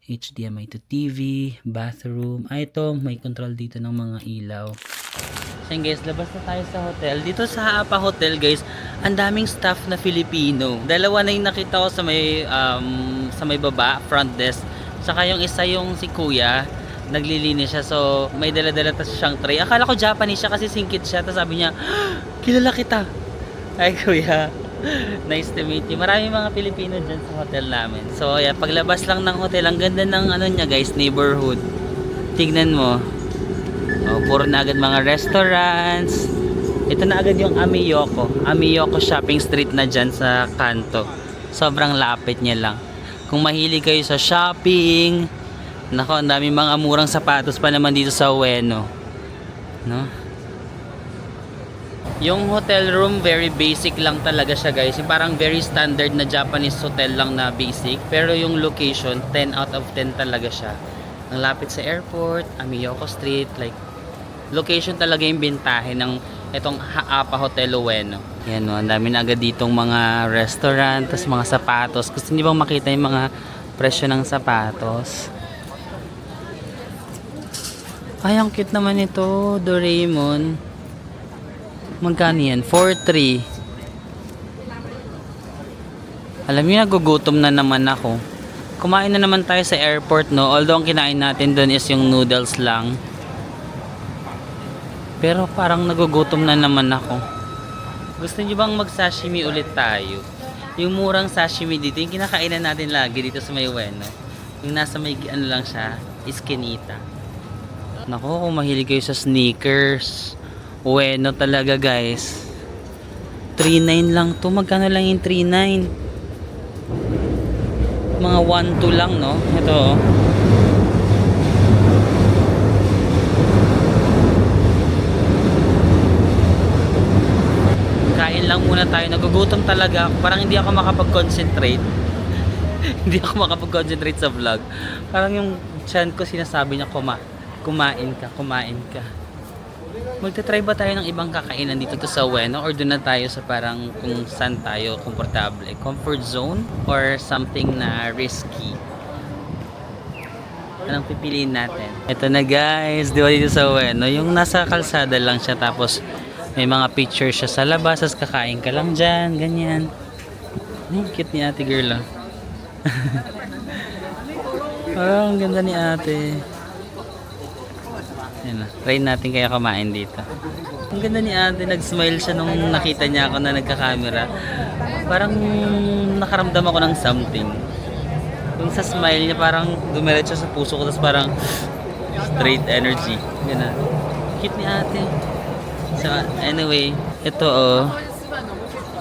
HDMI to TV. Bathroom. Ah, ito. May control dito ng mga ilaw. So guys, labas na tayo sa hotel. Dito sa Appa Hotel guys, ang daming staff na Filipino. Dalawa na yung nakita ko sa may baba, front desk. Saka yung isa yung si Kuya, naglilinis siya. So may dala-dala tas siyang tray. Akala ko Japanese siya kasi singkit siya. Tapos sabi niya, kilala kita. Ay Kuya, nice to meet you. Maraming mga Pilipino dyan sa hotel namin. So yeah, paglabas lang ng hotel, ang ganda ng ano niya guys, neighborhood. Tignan mo. Oh, puro na agad mga restaurants. Ito na agad yung Amiyoko. Amiyoko Shopping Street na dyan sa kanto. Sobrang lapit niya lang. Kung mahilig kayo sa shopping, nako, ang daming mga murang sapatos pa naman dito sa Ueno. No? Yung hotel room, very basic lang talaga siya guys. Yung parang very standard na Japanese hotel lang na basic. Pero yung location, 10 out of 10 talaga siya. Ang lapit sa airport, Amiyoko Street, like location talaga yung bintahe ng itong Appa Hotel Ueno. Yan o, ang dami na agad ditong mga restaurant, tas mga sapatos. Gusto niyo bang makita yung mga presyo ng sapatos? Ay, ang cute naman ito, Doraemon. Magkano yan? 4,300. Alam niyo, nagugutom na naman ako. Kumain na naman tayo sa airport, no? Although ang kinain natin doon is yung noodles lang. Pero parang nagugutom na naman ako. Gusto niyo bang mag-sashimi ulit tayo? Yung murang sashimi dito, yung kinakainan natin lagi dito sa may Ueno. Yung nasa may, ano lang siya, iskinita. Nako, kung mahilig kayo sa sneakers, Ueno talaga guys. 3,900 lang to. Magkano lang yung 3,900? Mga 1,200 lang, no? Ito, oh. Kain lang muna tayo. Nagugutom talaga ako. Parang hindi ako makapag-concentrate. Hindi ako makapag-concentrate sa vlog. Parang yung chan ko sinasabi niya, kumain ka. Magta-try ba tayo ng ibang kakainan dito to sa Ueno or doon na tayo sa parang kung saan tayo komportable? Comfort zone or something na risky? Anong pipiliin natin? Ito na guys, di ba dito sa Ueno? Yung nasa kalsada lang siya tapos may mga picture siya sa labas, tapos kakain ka lang dyan, ganyan. Ay, cute ni ate girl ah. Parang ang ganda ni ate. Yan na, try natin kaya kumain dito. Ang ganda ni ate, nag-smile siya nung nakita niya ako na nagka-camera. Parang nakaramdam ako ng something. Yung sa smile niya parang dumiretso sa puso ko, tapos parang straight energy. Yan na. Cute ni ate. So anyway, ito oh.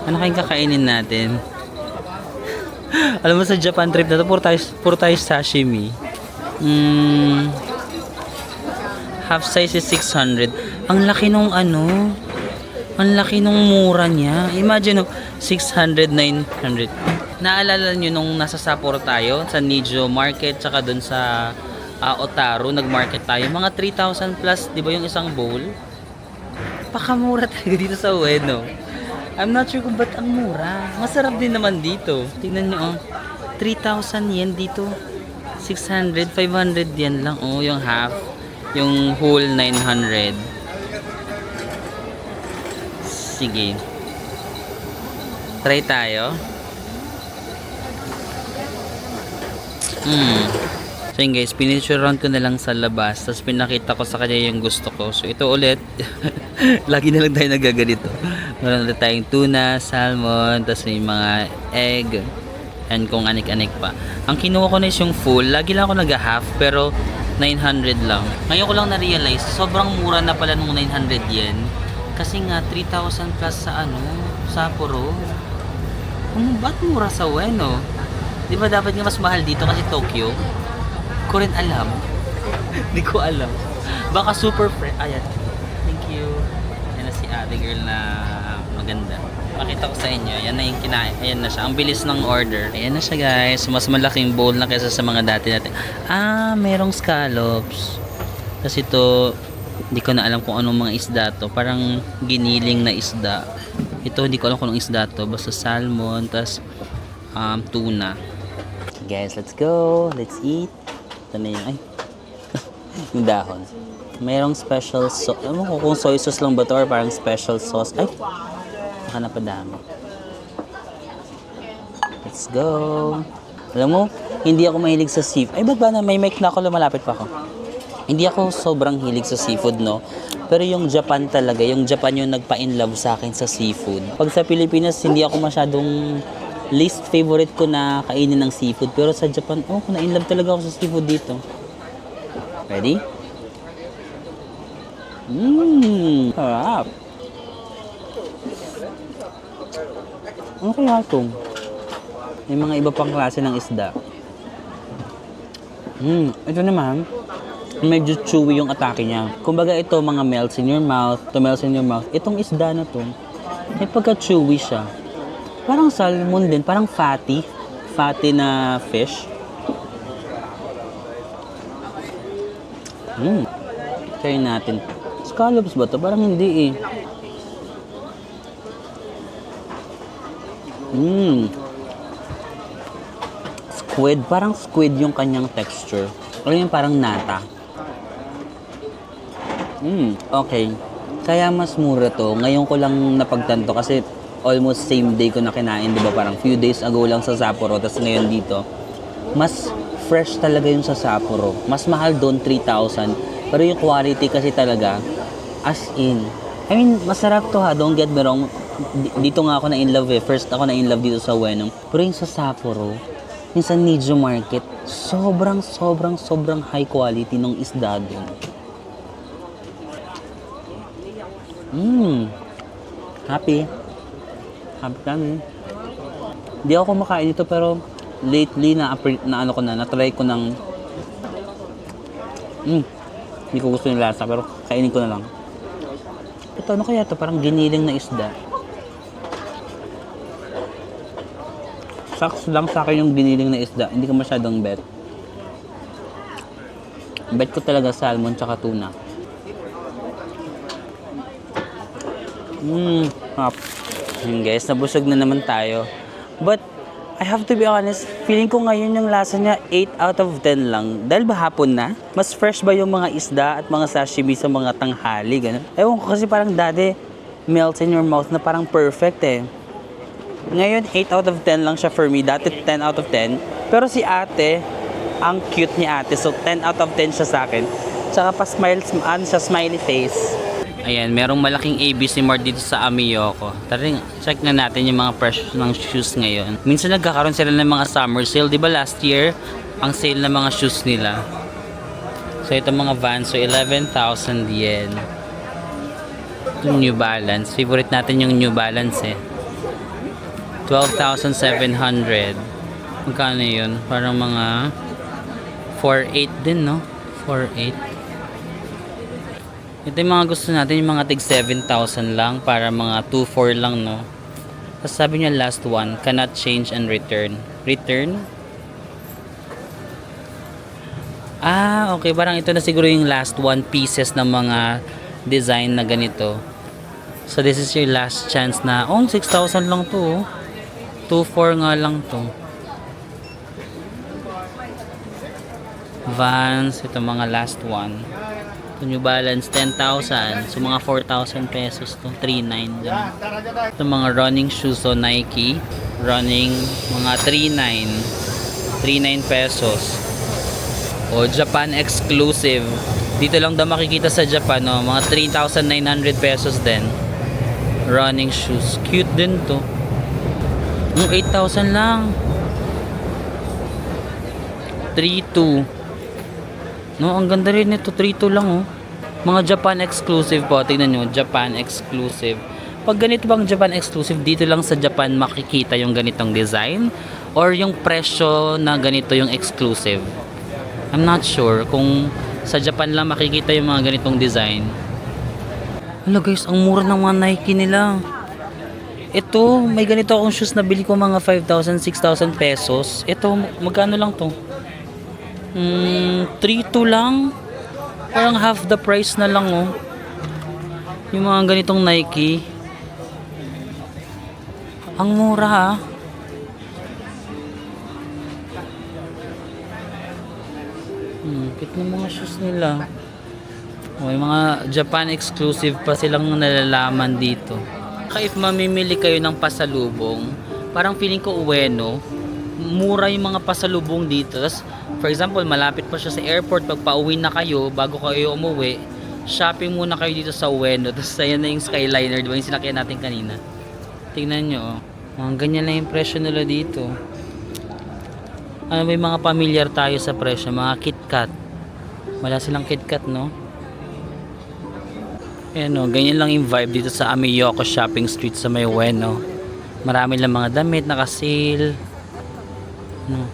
Ano kayong kakainin natin? Alam mo sa Japan trip na to, puro tayo sashimi. Half size is 600. Ang laki nung ano, ang laki nung mura niya. Imagine 600, 900. Naalala nyo nung nasa Sapporo tayo, sa Nijo Market, tsaka dun sa Otaru, nag-market tayo. Mga 3,000 plus, di ba yung isang bowl? Pakamura talaga dito sa Ueno. I'm not sure kung ba't ang mura. Masarap din naman dito. Tingnan nyo, oh. 3,000 yen dito. 600, 500 yen lang. Oh, yung half. Yung whole 900. Sige. Try tayo. So yun guys, pinicturean ko na lang sa labas. Tapos pinakita ko sa kanya yung gusto ko. So ito ulit. Lagi na lang tayo nagaganito. Meron ulit tayong tuna, salmon, tapos may mga egg, and kung anik-anik pa. Ang kinuha ko na is yung full. Lagi lang ako nag-half, pero 900 lang. Ngayon ko lang na-realize, sobrang mura na pala nung 900 yen. Kasi nga, 3,000 plus sa Sapporo. Ba't mura sa Ueno? Di ba dapat nga mas mahal dito kasi Tokyo? Ko rin alam. Hindi ko alam. Baka super fresh. Ayan. Thank you. Ayan na si ate girl na maganda. Pakita ko sa inyo. Ayan na yung kinain. Ayan na siya. Ang bilis ng order. Ayan na siya guys. Mas malaking bowl na kaysa sa mga dati natin. Merong scallops. Kasi ito, hindi ko na alam kung anong mga isda to. Parang giniling na isda. Ito, hindi ko alam kung anong isda to. Basta salmon, tas tuna. Guys, let's go. Let's eat. Ito na yung, yung dahon. Mayroong special sauce. Alam mo kung soy sauce lang ba to or parang special sauce. Ay, baka napadami. Let's go. Alam mo, hindi ako mahilig sa seafood. Ay, ba't ba na may mic na ako, lumalapit pa ako. Hindi ako sobrang hilig sa seafood, no? Pero yung Japan talaga, yung Japan yung nagpa-inlove sa akin sa seafood. Pag sa Pilipinas, hindi ako masyadong least favorite ko na kainin ng seafood. Pero sa Japan, na-inlove talaga ako sa seafood dito. Ready? Harap. Ano kaya ito? May mga iba pang klase ng isda. Ito naman, medyo chewy yung atake niya. Kumbaga ito, mga melts in your mouth. To melts in your mouth. Itong isda na to, may pagka-chewy siya. Parang salmon din, parang fatty. Fatty na fish. Try natin. Scallops ba to? Parang hindi eh. Squid. Parang squid yung kanyang texture. O yung parang nata. Okay. Kaya mas mura to. Ngayon ko lang napagtanto kasi almost same day ko na kinain, di ba? Parang few days ago lang sa Sapporo, tapos ngayon dito. Mas fresh talaga yung sa Sapporo. Mas mahal doon, 3,000. Pero yung quality kasi talaga, as in. I mean, masarap to ha, don't get me wrong. Dito nga ako na in love eh. First ako na in love dito sa Ueno. Pero yung sa Sapporo, yung sa Nijo Market, sobrang high quality ng isda doon. Happy kami. Hindi ako kumakain ito pero lately na-try ko ng hindi ko gusto yung lasa pero kainin ko na lang. Ito ano kaya ito? Parang giniling na isda. Saks lang sa akin yung giniling na isda. Hindi ko masyadong bet. Bet ko talaga salmon tsaka tuna. Up. Yun guys, nabusog na naman tayo. But, I have to be honest, feeling ko ngayon yung lasa niya 8 out of 10 lang. Dahil ba hapon na? Mas fresh ba yung mga isda at mga sashimi sa mga tanghali? Ganun. Ewan ko kasi parang dati, melts in your mouth na parang perfect eh. Ngayon, 8 out of 10 lang siya for me. Dati 10 out of 10. Pero si ate, ang cute ni ate. So, 10 out of 10 siya sa akin. Tsaka pa smiley face. Ayan, merong malaking ABC Mart dito sa Amiyoko. Tara, check na natin yung mga presyo ng shoes ngayon. Minsan nagkakaroon sila ng mga summer sale. Di ba last year, ang sale ng mga shoes nila. So, ito mga Vans. So, 11,000 yen. Ito New Balance. Favorite natin yung New Balance eh. 12,700. Magkano yun? Parang mga 4,800 din, no? 4,800. Ito yung mga gusto natin, yung mga tig 7,000 lang para mga 2,400 lang, no? Tapos sabi niya last one, cannot change and return. Return? Ah, okay. Parang ito na siguro yung last one pieces ng mga design na ganito. So this is your last chance na, 6,000 lang to, oh. 2,400 nga lang to. Vans, ito mga last one. New Balance 10,000, so mga 4,000 pesos to, 3,900 ganun. Ito mga running shoes, so Nike running mga 3,900 pesos. O Japan exclusive, dito lang daw makikita sa Japan, no? Mga 3,900 pesos din. Running shoes, cute din to. 8,000 lang. 3,200. No, ang ganda rin nito, 3,200 lang, oh. Mga Japan exclusive po, tingnan nyo, Japan exclusive. Pag ganito bang Japan exclusive, dito lang sa Japan makikita yung ganitong design or yung presyo na ganito yung exclusive. I'm not sure kung sa Japan lang makikita yung mga ganitong design. Hala guys, ang mura ng mga Nike nila. Ito, may ganito akong shoes na bili ko mga 5,000, 6,000 pesos. Ito, magkano lang to? 3,200 lang. Parang half the price na lang, oh. Yung mga ganitong Nike. Ang mura, ha. Cute ng mga shoes nila. May mga Japan exclusive pa silang nalalaman dito. If mamimili kayo ng pasalubong, parang feeling ko Ueno, mura yung mga pasalubong dito. Tapos, for example, malapit pa siya sa airport, pag pauwi na kayo, bago kayo umuwi, shopping muna kayo dito sa Ueno. Tapos, ayan na yung Skyliner, diba yung sinakyan natin kanina. Tingnan nyo, oh. Ganyan lang yung presyo nila dito. Ano, may mga pamilyar tayo sa presyo, mga KitKat. Wala silang KitKat, no? Ayan, oh, ganyan lang yung vibe dito sa Amiyoko Shopping Street sa may Ueno. Marami lang mga damit, naka-sale. No.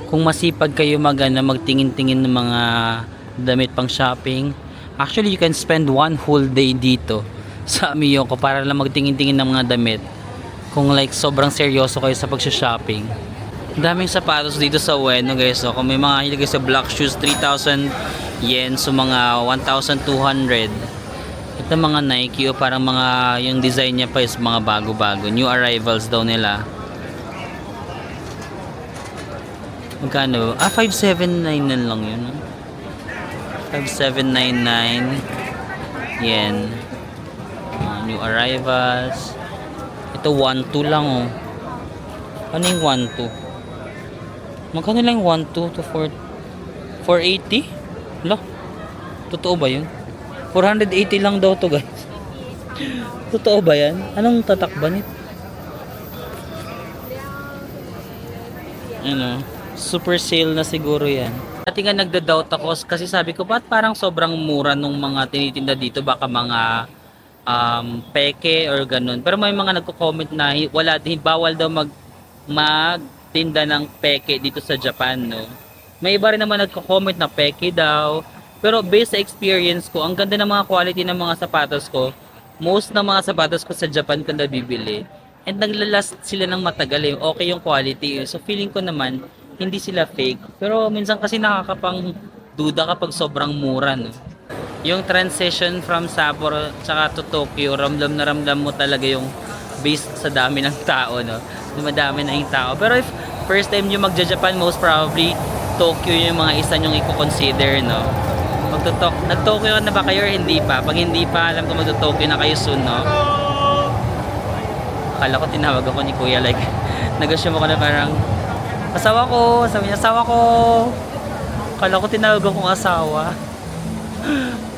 Kung masipag kayo magtingin-tingin ng mga damit pang shopping, actually you can spend one whole day dito sa Amiyoko para lang magtingin-tingin ng mga damit. Kung like sobrang seryoso kayo sa pagsha-shopping. Daming sapatos dito sa Ueno, guys. So, kung may mga hilig kayo sa black shoes, 3,000 yen, so mga 1,200. Ito mga Nike, o parang mga yung design niya pa is mga bago-bago, new arrivals daw nila. Magkano? 5,799 lang yun. 5,799 yen. New arrivals. Ito 1,200 lang, oh. Ano yung 1,200? Magkano lang yung 1,200 to 480? Wala. Totoo ba yun? 480 lang daw to, guys. Totoo ba yan? Anong tatak ba nito? Ano? Super sale na siguro yan. Dati nga nagda-doubt ako kasi sabi ko, ba't parang sobrang mura nung mga tinitinda dito? Baka mga peke or ganun. Pero may mga nagko-comment na bawal daw magtinda ng peke dito sa Japan, no? May iba rin naman nagko-comment na peke daw. Pero based sa experience ko, ang ganda ng mga quality ng mga sapatos ko. Most ng mga sapatos ko sa Japan ko nabibili. And naglalast sila ng matagal, eh. Okay yung quality. So feeling ko naman, hindi sila fake. Pero minsan kasi nakakapang duda kapag sobrang mura, no? yung transition from Sapporo tsaka to Tokyo, ramdam na ramdam mo talaga yung based sa dami ng tao, no? Dumadami na yung tao. Pero if first time nyo magja-Japan, most probably Tokyo yung mga isa nyong i-consider, no? Nag-Tokyo na ba kayo or hindi pa? Pag hindi pa, alam ko mag-Tokyo na kayo soon, no? Akala ko tinawag ako ni Kuya, like nag-assume ako na parang asawa ko, sabi niya asawa ko. Akala ko tinawag akong asawa.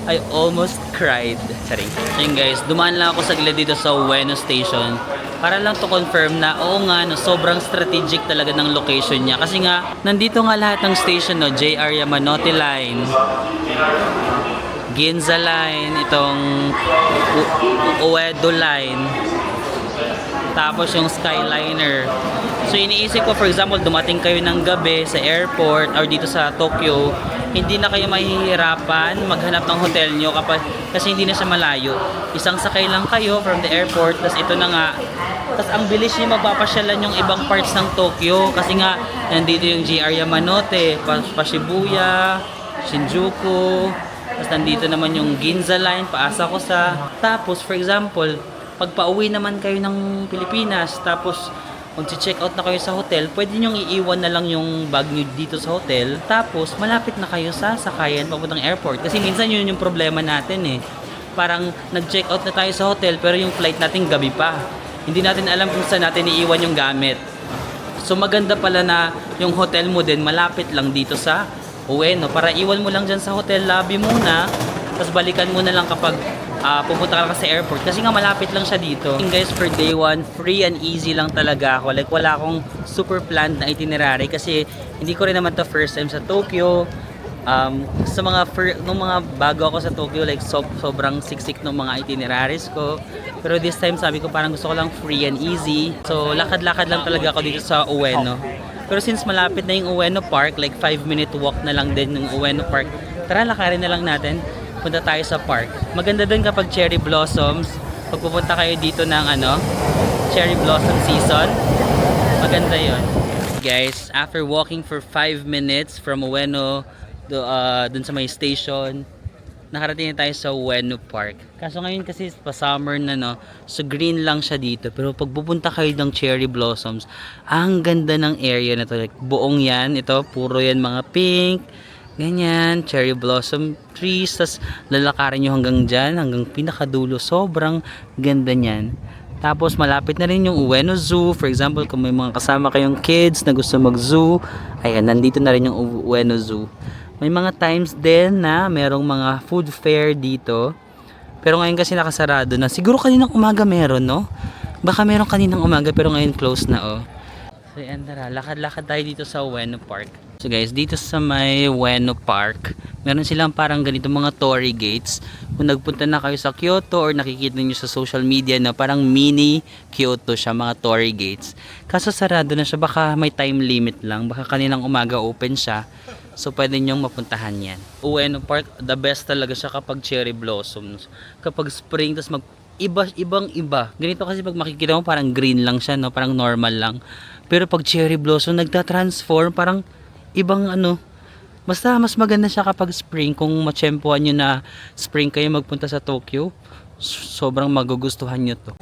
I almost cried. Sorry. So yun guys, dumaan lang ako saglit dito sa Ueno Station para lang to confirm na oo nga, no, sobrang strategic talaga ng location niya. Kasi nga, nandito nga lahat ng station, no, JR Yamanote Line, Ginza Line, itong Uedo Line, tapos yung Skyliner. So iniisip ko, for example, dumating kayo ng gabi sa airport or dito sa Tokyo, hindi na kayo mahihirapan maghanap ng hotel nyo kasi hindi na siya malayo. Isang sakay lang kayo from the airport, tapos ito na nga. Tapos ang bilis niya magpapasyalan yung ibang parts ng Tokyo kasi nga nandito yung JR Yamanote, pa Shibuya, Shinjuku, tapos nandito naman yung Ginza Line, pa Asakusa. Tapos for example, pag pauwi naman kayo ng Pilipinas, tapos mag-check out na kayo sa hotel, pwede nyong iiwan na lang yung bag nyo dito sa hotel, tapos malapit na kayo sa sakayan papuntang airport. Kasi minsan yun yung problema natin eh. Parang nag-check out na tayo sa hotel, pero yung flight natin gabi pa. Hindi natin alam kung saan natin iiwan yung gamit. So maganda pala na yung hotel mo din malapit lang dito sa Ueno. Para iwan mo lang dyan sa hotel lobby muna, tapos balikan mo na lang kapag pupunta ka sa airport kasi nga malapit lang siya dito. Guys, for day 1, free and easy lang talaga ako. Like wala akong super planned na itinerary kasi hindi ko rin naman to first time sa Tokyo. Sa nung mga bago ako sa Tokyo, like sobrang siksik ng mga itineraries ko. Pero this time sabi ko parang gusto ko lang free and easy. So lakad-lakad lang talaga ako dito sa Ueno. Pero since malapit na yung Ueno Park, like 5-minute walk na lang din ng Ueno Park, tara lakarin na lang natin. Punta tayo sa park. Maganda din kapag cherry blossoms. Pag pupunta kayo dito ng cherry blossom season, maganda yon. Guys, after walking for 5 minutes from Ueno dun sa may station, nakarating na tayo sa Ueno Park. Kaso ngayon kasi pa summer na, no, so green lang siya dito. Pero pag pupunta kayo ng cherry blossoms, ang ganda ng area na to. Like, buong yan, ito, puro yan mga pink, ganyan, cherry blossom trees, tas lalakarin nyo hanggang dyan, hanggang pinakadulo. Sobrang ganda nyan. Tapos malapit na rin yung Ueno Zoo. For example, kung may mga kasama kayong kids na gusto mag-zoo, ayan, nandito na rin yung Ueno Zoo. May mga times din na merong mga food fair dito. Pero ngayon kasi nakasarado na. Siguro kaninang umaga meron, no? Baka meron kaninang umaga pero ngayon close na, oh. So yan, tara, lakad-lakad tayo dito sa Ueno Park. So guys, dito sa may Ueno Park, meron silang parang ganito mga torii gates. Kung nagpunta na kayo sa Kyoto or nakikita nyo sa social media na parang mini Kyoto siya, mga torii gates. Kaso sarado na siya, baka may time limit lang, baka kaninang umaga open siya. So pwede nyong mapuntahan yan. Ueno Park, the best talaga siya kapag cherry blossoms. Kapag spring, tas ibang-iba. Ganito kasi pag makikita mo parang green lang siya, no? Parang normal lang. Pero pag cherry blossom, nagta-transform, parang ibang basta mas maganda siya kapag spring. Kung matsyempohan nyo na spring kayo magpunta sa Tokyo, sobrang magugustuhan nyo to.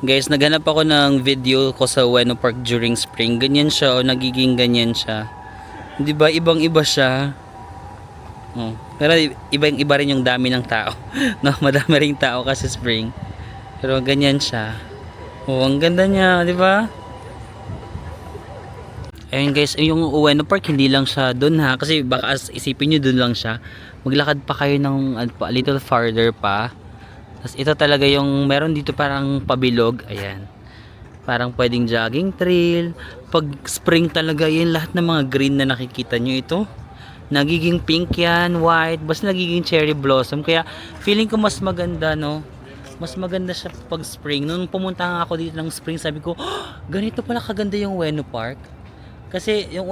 Guys, naghanap ako ng video ko sa Ueno Park during spring. Ganyan siya, o nagiging ganyan siya. Di ba? Ibang-iba siya. Oh. Pero ibang-iba rin yung dami ng tao. No, madami ring tao kasi spring. Pero ganyan siya. Oh, ang ganda niya, di ba? Ayun guys, yung Ueno Park hindi lang siya doon ha, kasi baka isipin nyo doon lang siya. Maglakad pa kayo ng a little farther pa. Tapos ito talaga yung meron dito parang pabilog, ayan. Parang pwedeng jogging trail. Pag spring talaga yun, lahat ng mga green na nakikita nyo ito. Nagiging pink yan, white, basta nagiging cherry blossom. Kaya feeling ko mas maganda, no? Mas maganda siya pag spring. Nung pumunta nga ako dito ng spring, sabi ko, oh, ganito pala kaganda yung Ueno Park. Kasi yung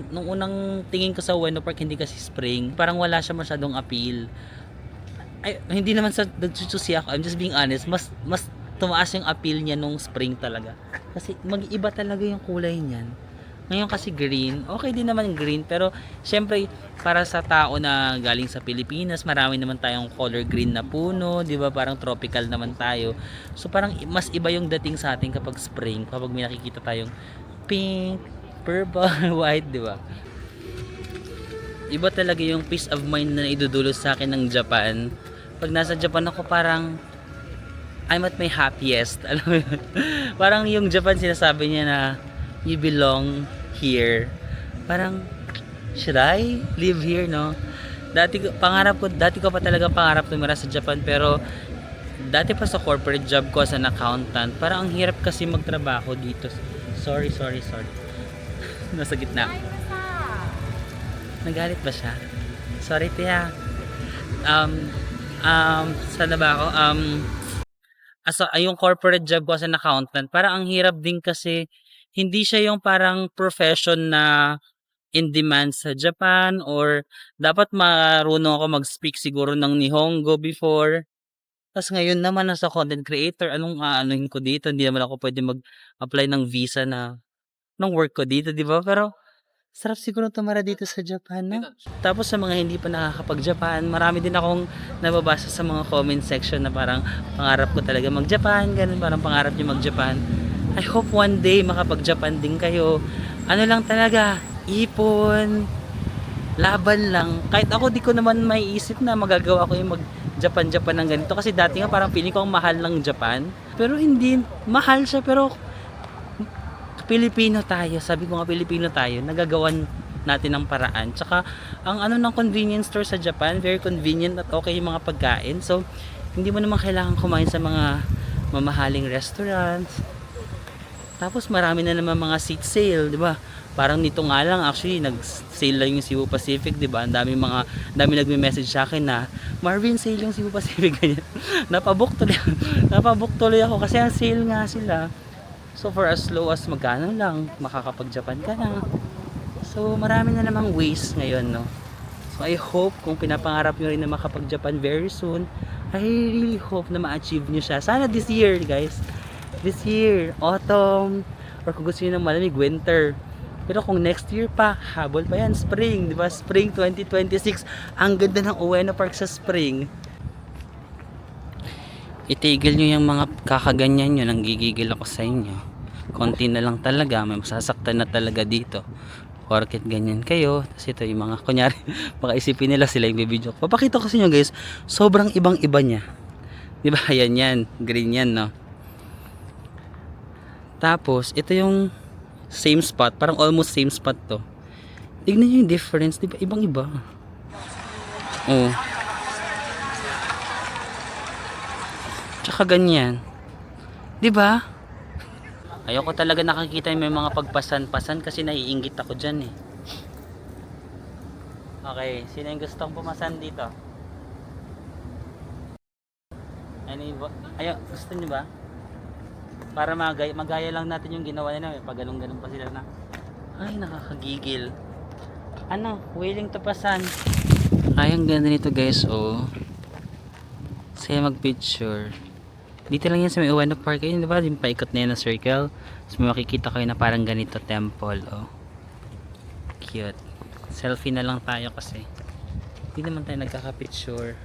nung unang tingin ko sa Ueno Park, hindi kasi spring, parang wala siya masyadong appeal. Ay, hindi naman sa nagchuchusi ako, I'm just being honest, mas tumaas yung appeal niya nung spring talaga. Kasi mag-iba talaga yung kulay niyan. Ngayon kasi green, okay din naman green, pero syempre para sa tao na galing sa Pilipinas, marami naman tayong color green na puno, 'di ba? Parang tropical naman tayo. So parang mas iba yung dating sa atin kapag spring, kapag may nakikita tayong pink, purple, white, 'di ba? Iba talaga yung peace of mind na idudulot sa akin ng Japan. Pag nasa Japan ako, parang I'm at my happiest. Alam mo yun? Parang yung Japan, sinasabi niya na you belong here. Parang, should I live here, no? Dati ko pa talaga pangarap tumira sa Japan, pero dati pa sa corporate job ko as an accountant, parang ang hirap kasi magtrabaho dito. Sorry. Nasa gitna. Nagalit ba siya? Sorry, tiya. Sana ba ako? Yung corporate job ko as an accountant, parang ang hirap din kasi hindi siya yung parang profession na in demand sa Japan, or dapat marunong ako mag-speak siguro ng Nihongo before. Tapos ngayon naman nasa content creator, anong aanuhin ko dito? Hindi naman ako pwede mag-apply ng visa na ng work ko dito, di ba? Pero sarap siguro tumira dito sa Japan, no? Tapos sa mga hindi pa nakakapag-Japan, marami din akong nababasa sa mga comment section na parang pangarap ko talaga mag-Japan, ganun, parang pangarap niyo mag-Japan. I hope one day makapag-Japan din kayo. Ano lang talaga, ipon, laban lang. Kahit ako di ko naman maiisip na magagawa ko yung mag-Japan ng ganito. Kasi dati nga parang feeling ko ang mahal ng Japan. Pero hindi, mahal siya, pero Pilipino tayo, sabi ko nga Pilipino tayo, nagagawan natin ng paraan. Tsaka ang ano ng convenience store sa Japan, very convenient at okay yung mga pagkain. So hindi mo naman kailangan kumain sa mga mamahaling restaurants. Tapos marami na naman mga seat sale, 'di ba? Parang nito nga lang actually nag-sale lang yung Cebu Pacific, 'di ba? Ang dami nagme-message sa akin na Marvin, sale yung Cebu Pacific ganyan. Napabook tuloy ako kasi ang sale nga sila. So for as low as magkano lang, makakapag-Japan ka na. So marami na namang ways ngayon, no? So I hope kung pinapangarap nyo rin na makapag-Japan very soon, I really hope na ma-achieve nyo siya. Sana this year, guys. This year, autumn, or kung gusto nyo ng malamig, winter. Pero kung next year pa, habol pa yan, spring, di ba? Spring 2026, ang ganda ng Ueno Park sa spring. Itigil nyo yung mga kakaganyan nyo, nanggigigil ako sa inyo. Konti na lang talaga, may masasaktan na talaga dito. Porket ganyan kayo, tapos ito yung mga, kunyari, baka isipin nila sila yung video ko. Papakita ko sa inyo guys, sobrang ibang iba niya. Diba, yan, green yan, no? Tapos, ito yung same spot, parang almost same spot to. Tignan nyo yung difference, diba, ibang iba. Oh. Tsaka ganyan. 'Di ba? Ayoko talaga nakikita yung may mga pagpasan-pasan kasi naiinggit ako diyan eh. Okay, sino yung gustong pumasan dito? Ano ba? Ayo, gusto niyo ba? Para magaya lang natin yung ginawa nila, pag ganun pa sila na. Ay, nakakagigil. Ano, willing to pasan. Ay, ang ganda nito guys, oh. Saya mag-picture. Dito lang yan sa may Ueno Park. Ayun, diba? Yung paikot na yan na circle. Tapos may makikita kayo na parang ganito temple. Oh. Cute. Selfie na lang tayo kasi. Hindi naman tayo nagkaka-picture.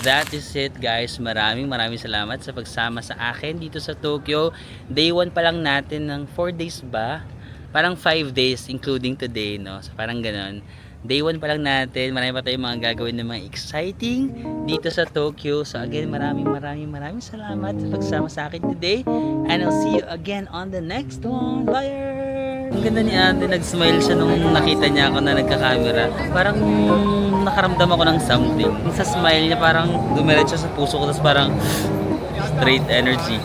That is it guys. Maraming salamat sa pagsama sa akin dito sa Tokyo. Day 1 pa lang natin ng 4 days ba? Parang 5 days including today, no? So parang ganon. Day 1 pa lang natin. Marami pa tayong mga gagawin na mga exciting dito sa Tokyo. So again, maraming salamat sa pagsama sa akin today. And I'll see you again on the next one. Bye! Ang ganda ni Ate. Nag-smile siya nung nakita niya ako na nagka-camera. Parang nakaramdam ako ng something. Sa smile niya parang dumiretso sa puso ko. Tapos parang straight energy.